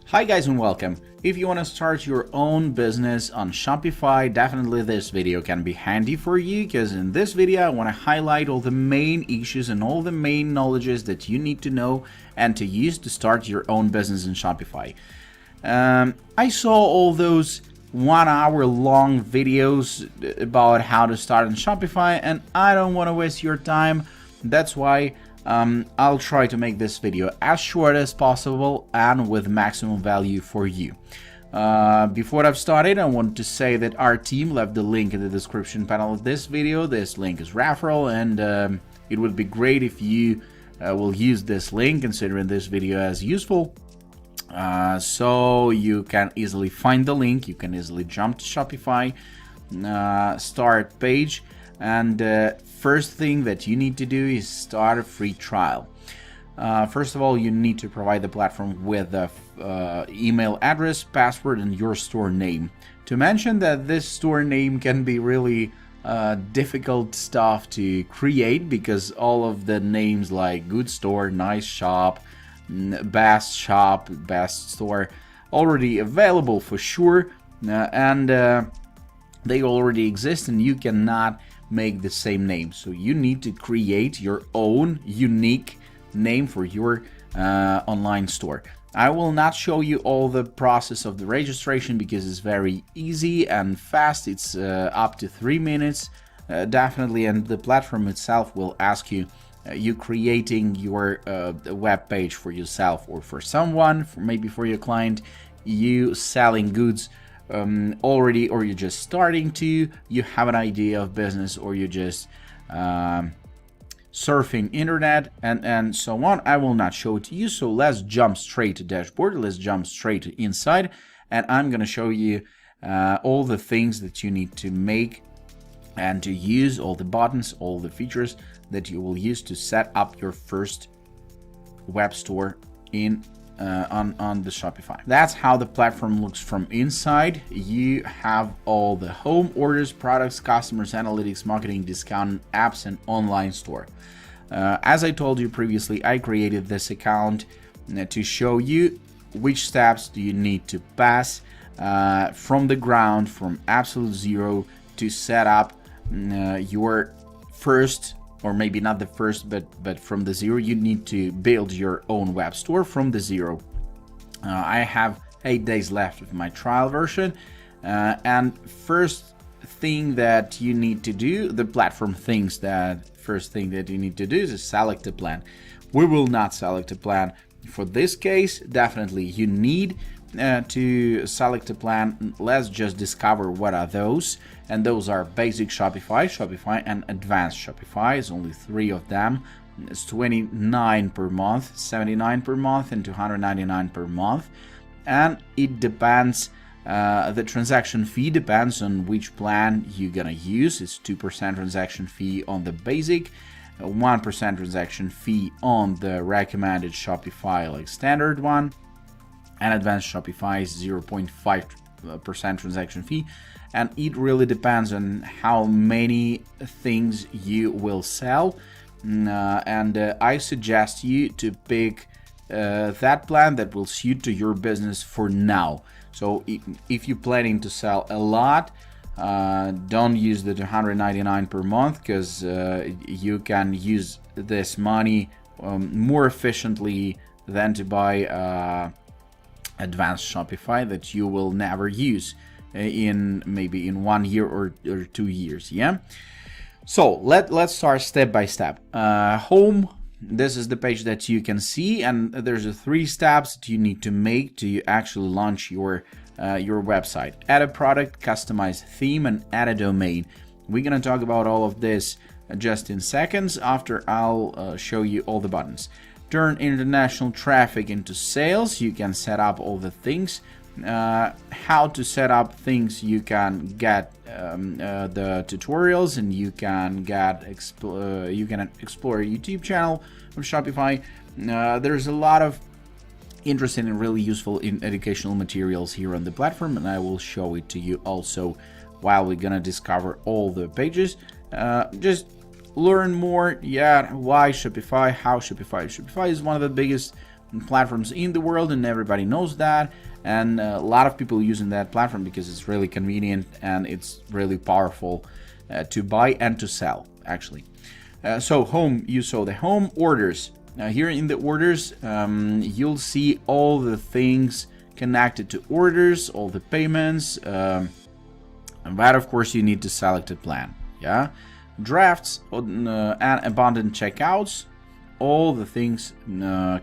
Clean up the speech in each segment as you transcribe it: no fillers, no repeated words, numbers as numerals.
Hi guys and welcome. If you want to start your own business on Shopify, definitely this video can be handy for you, because in this video I want to highlight all the main issues and all the main knowledges that you need to know and to use to start your own business in Shopify. I saw all those 1 hour long videos about how to start on Shopify, and I don't want to waste your time. That's why I'll try to make this video as short as possible and with maximum value for you. Before I've started, I want to say that our team left the link in the description panel of this video. This link is referral, and it would be great if you will use this link, considering this video as useful. So you can easily find the link, you can easily jump to Shopify start page, and first thing that you need to do is start a free trial. First of all, you need to provide the platform with a email address, password, and your store name. To mention that this store name can be really difficult stuff to create, because all of the names like good store, nice shop, best shop, best store already available for sure, and they already exist, and you cannot make the same name. So you need to create your own unique name for your online store. I will not show you all the process of the registration because it's very easy and fast. It's up to 3 minutes definitely, and the platform itself will ask you creating your web page for yourself or for someone, maybe for your client, you selling goods already, or you're just starting to, you have an idea of business, or you're just surfing internet and so on. I will not show it to you, so let's jump straight to dashboard. Let's jump straight to inside, and I'm going to show you all the things that you need to make and to use, all the buttons, all the features that you will use to set up your first web store in on the Shopify. That's how the platform looks from inside. You have all the home, orders, products, customers, analytics, marketing, discount, apps, and online store. As I told you previously, I created this account to show you which steps do you need to pass from the ground, from absolute zero, to set up your first, or maybe not the first, but from the zero. You need to build your own web store from the zero. I have 8 days left with my trial version, and first thing that you need to do, the platform thinks that first thing that you need to do is select a plan. We will not select a plan for this case. Definitely you need to select a plan. Let's just discover what are those, and those are basic Shopify, and advanced Shopify. It's only 3 of them. It's $29 per month, $79 per month, and $299 per month, and it depends. The transaction fee depends on which plan you're gonna use. It's 2% transaction fee on the basic, 1% transaction fee on the recommended Shopify, like standard one, and advanced Shopify is 0.5% transaction fee, and it really depends on how many things you will sell. And I suggest you to pick that plan that will suit to your business for now. So if you're planning to sell a lot, don't use the $299 per month, because you can use this money more efficiently than to buy advanced Shopify that you will never use in maybe in 1 year or 2 years. Yeah. So let's start step by step. Home. This is the page that you can see, and there's 3 steps that you need to make to actually launch your website. Add a product, customize theme, and add a domain. We're gonna talk about all of this just in seconds after I'll show you all the buttons. Turn international traffic into sales. You can set up all the things. How to set up things, you can get the tutorials, and you can explore a YouTube channel of Shopify. There's a lot of interesting and really useful educational materials here on the platform, and I will show it to you also while we're gonna discover all the pages. Just learn more. Yeah, why Shopify, how Shopify. Shopify is one of the biggest platforms in the world, and everybody knows that. And a lot of people using that platform because it's really convenient and it's really powerful to buy and to sell, actually. So home, you saw the home orders. Here in the orders, you'll see all the things connected to orders, all the payments, but of course you need to select a plan. Yeah, drafts and abandoned checkouts, all the things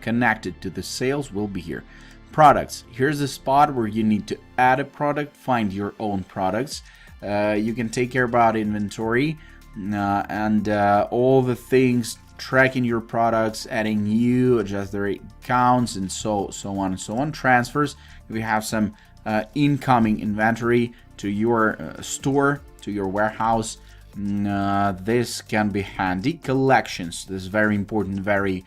connected to the sales will be here. Products, here's the spot where you need to add a product, find your own products. You can take care about inventory and all the things, tracking your products, adding new, adjust their accounts, and so on and so on. Transfers, if you have some incoming inventory to your store, to your warehouse, this can be handy. Collections, this is very important, very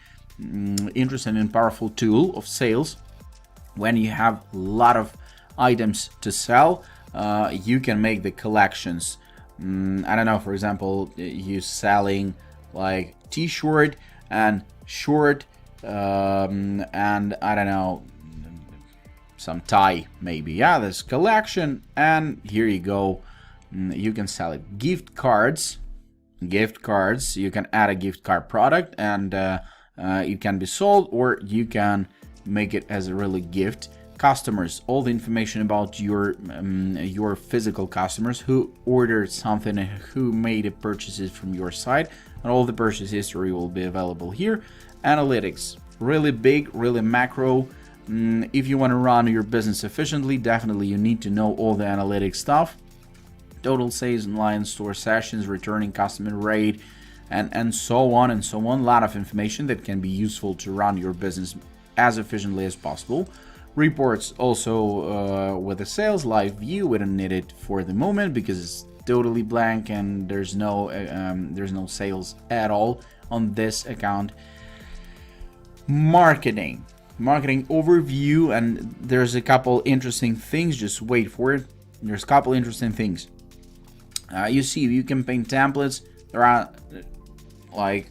interesting and powerful tool of sales. When you have a lot of items to sell, you can make the collections. I don't know, for example, you selling like t-shirt and short and I don't know, some tie maybe. Yeah, this collection, and here you go. You can sell it. Gift cards, you can add a gift card product and it can be sold, or you can make it as a really gift. Customers, all the information about your physical customers who ordered something and who made purchases from your site, and all the purchase history will be available here. Analytics, really big, really macro. If you want to run your business efficiently, definitely you need to know all the analytics stuff. Total sales, online store sessions, returning customer rate, and so on and so on. A lot of information that can be useful to run your business as efficiently as possible. Reports also with the sales live view. We don't need it for the moment because it's totally blank and there's no sales at all on this account. Marketing overview, and there's a couple interesting things. Just wait for it. There's a couple interesting things. You see, view campaign templates. There are like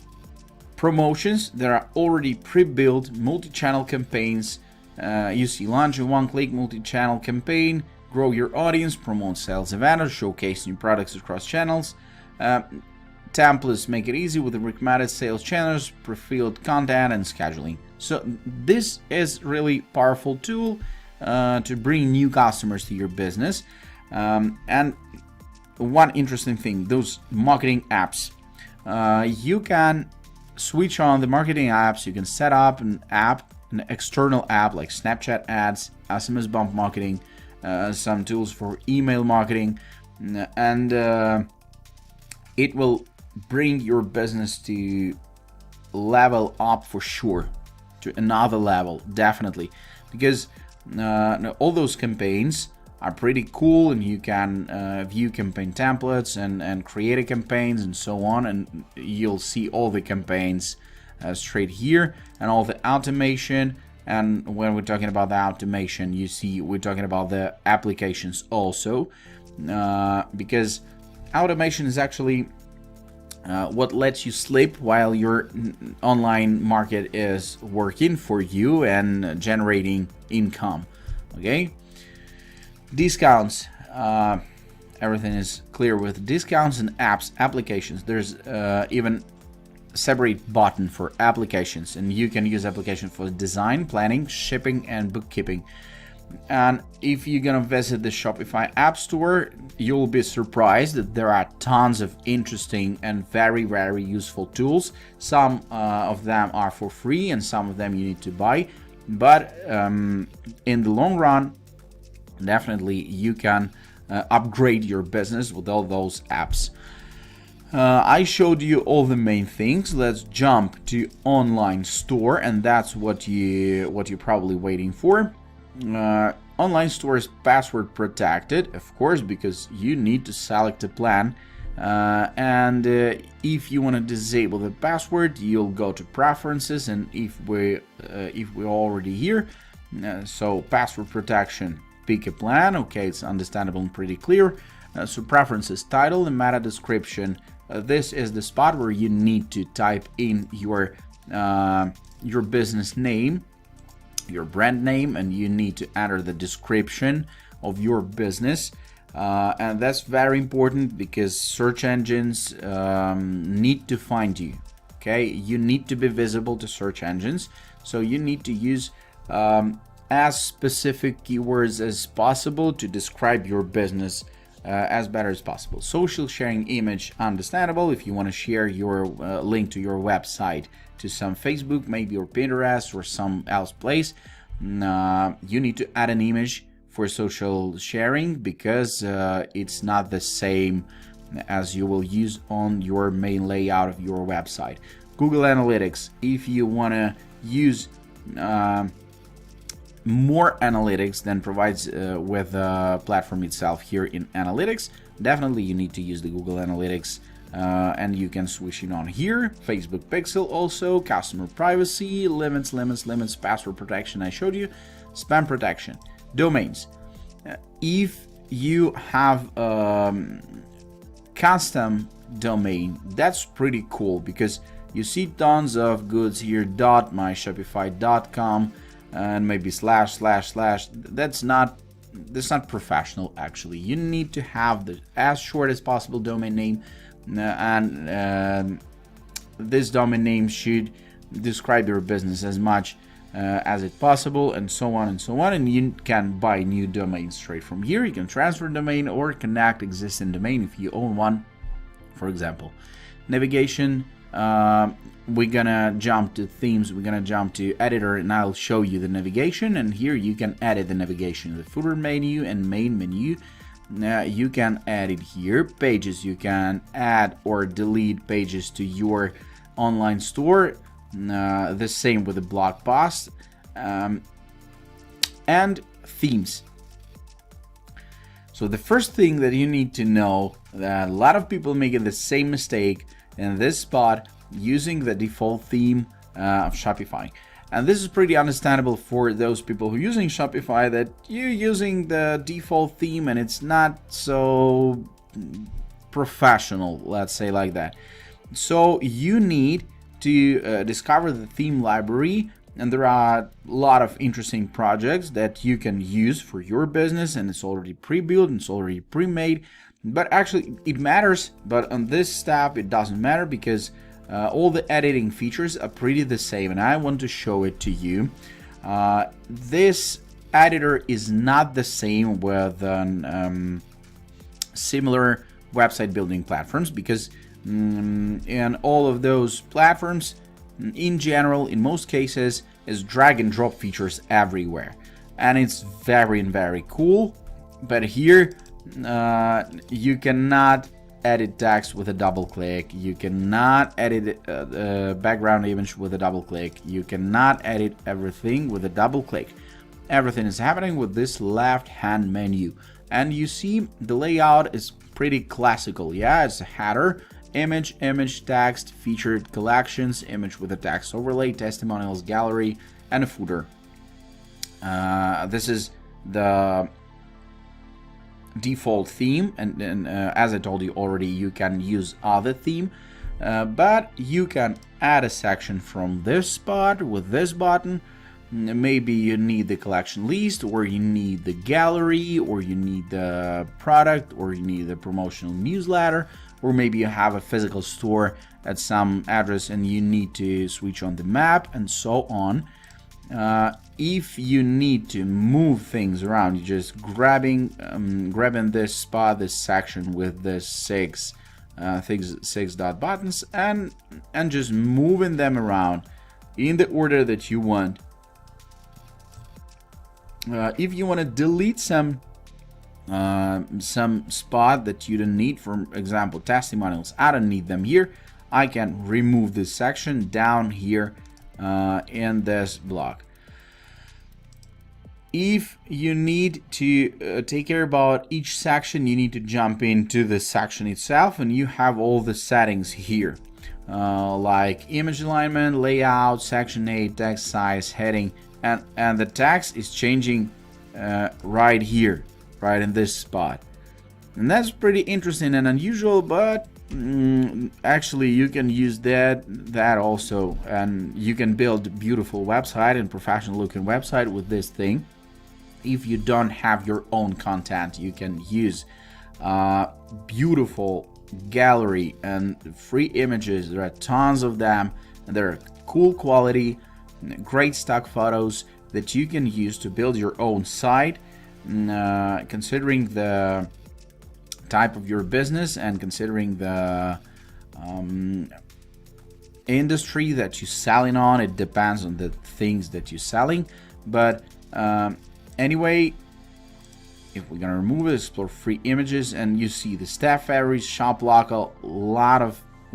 promotions that are already pre-built, multi-channel campaigns. You see, launch a one-click multi-channel campaign, grow your audience, promote sales events, showcase new products across channels. Templates make it easy with the recommended sales channels, pre-filled content, and scheduling. So this is really powerful tool to bring new customers to your business. And one interesting thing, those marketing apps. You can switch on the marketing apps. You can set up an external app like Snapchat ads, SMS bump marketing, some tools for email marketing, and it will bring your business to level up for sure, to another level, definitely, because all those campaigns are pretty cool, and you can view campaign templates and create a campaigns and so on, and you'll see all the campaigns straight here, and all the automation. And when we're talking about the automation, you see we're talking about the applications also, because automation is actually what lets you sleep while your online market is working for you and generating income. Okay, discounts, everything is clear with discounts and applications. There's even separate button for applications, and you can use application for design, planning, shipping, and bookkeeping. And if you're gonna visit the Shopify App Store, you'll be surprised that there are tons of interesting and very, very useful tools. Some of them are for free and some of them you need to buy, but in the long run, definitely you can upgrade your business with all those apps. I showed you all the main things. Let's jump to online store, and that's what you're probably waiting for. Online store is password protected, of course, because you need to select a plan. And if you want to disable the password, you'll go to preferences, and if we're already here, so password protection, pick a plan. Okay, it's understandable and pretty clear. So preferences, title and meta description. This is the spot where you need to type in your business name, your brand name, and you need to enter the description of your business. And that's very important because search engines need to find you. Okay, you need to be visible to search engines, so you need to use as specific keywords as possible to describe your business as better as possible. Social sharing image, understandable. If you want to share your link to your website to some Facebook, maybe, or Pinterest, or some else place, you need to add an image for social sharing, because it's not the same as you will use on your main layout of your website. Google Analytics, if you want to use more analytics than provides with the platform itself here in Analytics, definitely you need to use the Google Analytics, and you can switch it on here. Facebook Pixel also, customer privacy, limits, password protection I showed you, spam protection, domains. If you have custom domain, that's pretty cool, because you see tons of goods here, .myshopify.com, and maybe //. That's not professional. Actually, you need to have the as short as possible domain name, and this domain name should describe your business as much as it possible, and so on and so on. And you can buy new domains straight from here. You can transfer domain or connect existing domain if you own one, for example. Navigation, we're gonna jump to themes, we're gonna jump to editor, and I'll show you the navigation. And here you can edit the navigation, the footer menu and main menu. You can edit here. Pages, you can add or delete pages to your online store. The same with the blog post, and themes. So the first thing that you need to know, that a lot of people making the same mistake in this spot, using the default theme of Shopify. And this is pretty understandable for those people who are using Shopify, that you're using the default theme and it's not so professional, let's say like that. So you need to discover the theme library, and there are a lot of interesting projects that you can use for your business, and it's already pre-built and it's already pre-made. But actually it matters, but on this step it doesn't matter, because all the editing features are pretty the same, and I want to show it to you. This editor is not the same with similar website building platforms, because in all of those platforms, in general, in most cases, is drag and drop features everywhere, and it's very cool. But here you cannot edit text with a double click, you cannot edit background image with a double click, you cannot edit everything with a double click. Everything is happening with this left hand menu, and you see the layout is pretty classical. Yeah, it's a header, image, text, featured collections, image with a text overlay, testimonials, gallery, and a footer. This is the default theme, and as I told you already, you can use other theme, but you can add a section from this spot with this button. Maybe you need the collection list, or you need the gallery, or you need the product, or you need the promotional newsletter, or maybe you have a physical store at some address and you need to switch on the map, and so on. If you need to move things around, you're just grabbing this spot, this section with the six dot buttons, and just moving them around in the order that you want. If you want to delete some spot that you don't need, for example, testimonials, I don't need them here, I can remove this section down here in this block. If you need to take care about each section, you need to jump into the section itself, and you have all the settings here, like image alignment, layout, section 8, text size, heading, and the text is changing right here, right in this spot. And that's pretty interesting and unusual, but Actually, you can use that also, and you can build a beautiful website and professional looking website with this thing. If you don't have your own content, you can use beautiful gallery and free images. There are tons of them, and they're cool quality, great stock photos that you can use to build your own site, considering the type of your business and considering the industry that you're selling on. It depends on the things that you're selling, but anyway, if we're gonna remove it, explore free images, and you see the staff average, shop local, a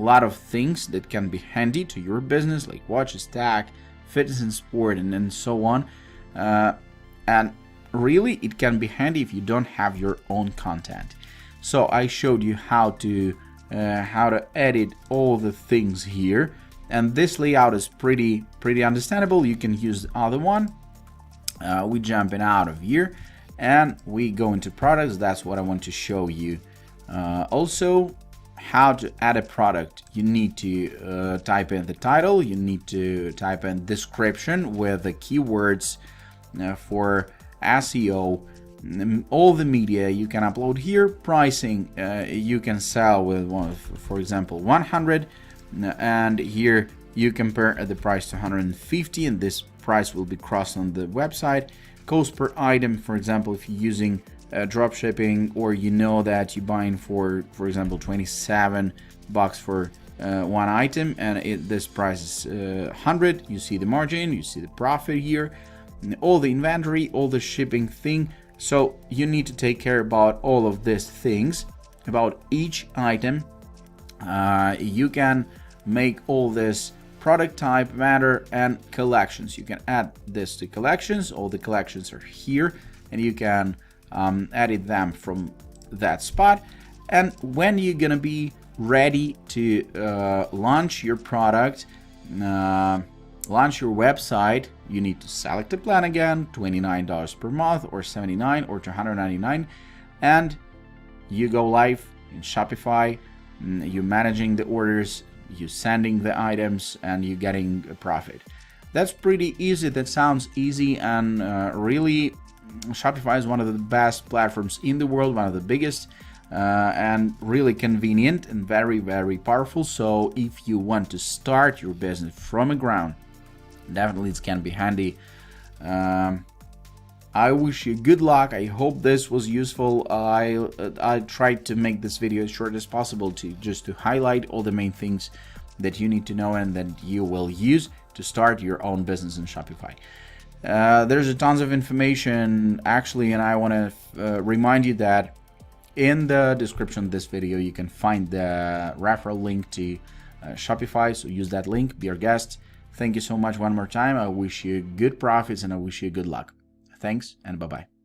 lot of things that can be handy to your business, like watches, tag, fitness and sport, and so on. And really, it can be handy if you don't have your own content. So I showed you how to edit all the things here, and this layout is pretty understandable. You can use the other one. We jumping out of here and we go into products. That's what I want to show you. Also, how to add a product. You need to type in the title, you need to type in description with the keywords for SEO, all the media you can upload here. Pricing, you can sell with one, for example, 100, and here you compare the price to 150, and this price will be crossed on the website. Cost per item, for example, if you're using drop shipping, or you know that you're buying for example, $27 for one item, and this price is 100. You see the margin, you see the profit here, and all the inventory, all the shipping thing. So you need to take care about all of these things about each item. You can make all this product type, matter, and collections. You can add this to collections. All the collections are here, and you can edit them from that spot. And when you're gonna be ready to launch your product, launch your website, you need to select the plan again, $29 per month, or $79, or $299, and you go live in Shopify. You're managing the orders, you're sending the items, and you're getting a profit. That's pretty easy. That sounds easy, and really, Shopify is one of the best platforms in the world, one of the biggest, and really convenient and very powerful. So if you want to start your business from the ground, definitely it can be handy. I wish you good luck. I hope this was useful. I tried to make this video as short as possible to highlight all the main things that you need to know and that you will use to start your own business in Shopify. There's a tons of information actually, and I want to remind you that in the description of this video you can find the referral link to Shopify, so use that link, be our guest. Thank you so much one more time. I wish you good profits and I wish you good luck. Thanks, and bye-bye.